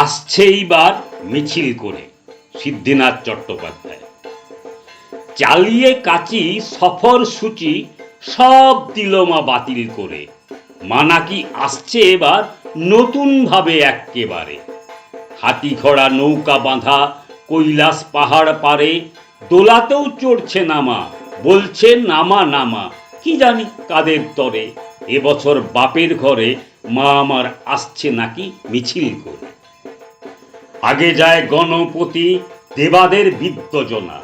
আসছে এইবার মিছিল করে সিদ্ধিনাথ চট্টোপাধ্যায়। চালিয়ে কাচি সফর সূচি সব দিল মা বাতিল করে। মা নাকি আসছে এবার নতুন ভাবে এক্কেবারে। হাতি ঘোড়া নৌকা বাঁধা কৈলাস পাহাড় পারে, দোলাতেও চড়ছে নামা, বলছে নামা নামা, কি জানি কাদের তরে। এবছর বাপের ঘরে মা আমার আসছে নাকি মিছিল করে। আগে যায় গণপতি দেবাদের বিদ্যজনা,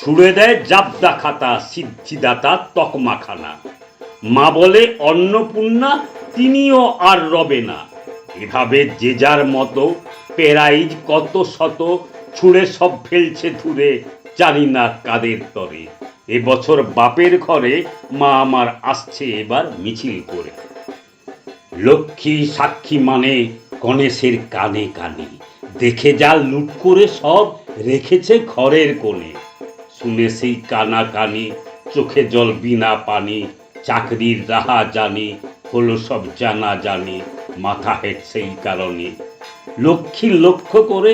ছুড়ে দেয় জাবদা খাতা সিদ্ধিদাতা তকমাখানা। মা বলে অন্নপূর্ণা তিনিও আর রবে না। এভাবে যে যার মতো প্রাইজ কত শত ছুঁড়ে সব ফেলছে ধুরে, জানি না কাদের তরে। এবছর বাপের ঘরে মা আমার আসছে এবার মিছিল করে। লক্ষ্মী সাক্ষী মানে গণেশের কানে কানে, দেখে যা লুট করে সব রেখেছে ঘরের কোণে। শুনে সেই কানা কানি, চোখে জল বিনা পানি, চাকরির রাহা জানি, হলো সব জানা জানি, মাথা হেট সেই কারণে। লক্ষ্মী লক্ষ্য করে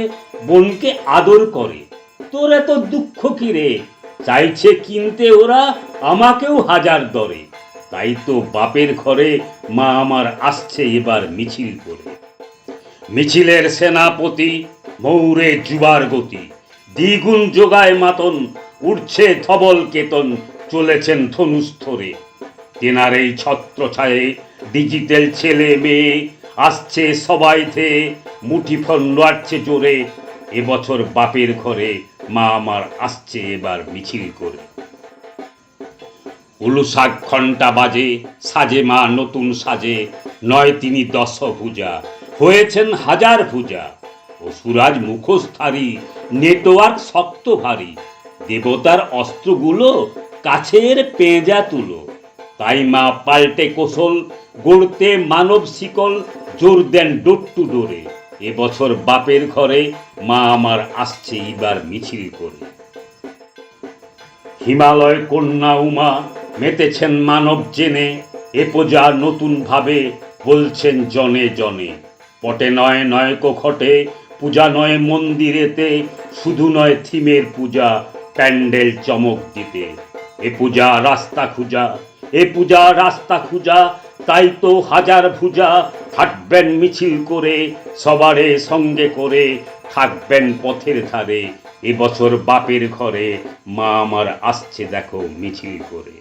বোনকে আদর করে, তোর এত দুঃখ কি রে, চাইছে কিনতে ওরা আমাকেও হাজার দরে। তাই তো বাপের ঘরে মা আমার আসছে এবার মিছিল করে। মিছিলের সেনাপতি মৌরে যুবার গতি, দ্বিগুণ যোগায় মাতন, উঠছে ধবল কেতন, চলেছেন ধনুস্থরে। তেনার এই ছত্র ছায়ে ডিজিটাল ছেলে মেয়ে আসছে সবাই ধেয়ে, মুঠিফোন নাড়ছে জোরে। এবছর বাপের ঘরে মা আমার আসছে এবার মিছিল করে। উলুশাক ঘণ্টা বাজে, সাজে মা নতুন সাজে, নয় তিনি দশভুজা, হয়েছেন হাজার ভুজা। অসুরাজ মুখোশধারী, নেটওয়ার্ক শক্ত ভারী, দেবতার অস্ত্রগুলো কাছের পেঁজা তুলো। তাই মা পাল্টে কৌশল গড়তে মানব শিকল, জোর দেন ডোর টু ডোরে। এবছর বাপের ঘরে মা আমার আসছে এবার মিছিল করে। হিমালয় কন্যা উমা মেতেছেন মানব জেনে, এ পূজা নতুন ভাবে বলছেন জনে জনে। পটে নয় নয়কো ঘটে, পূজা নয় মন্দিরেতে, শুধু নয় থিমের পূজা, প্যান্ডেল চমক দিতে। এ পূজা রাস্তা খুঁজা, এ পূজা রাস্তা খুঁজা, তাই তো হাজার ভুজা হাঁটবেন মিছিল করে, সবারে সঙ্গে করে থাকবেন পথের ধারে। এবছর বাপের ঘরে মা আমার আসছে দেখো মিছিল করে।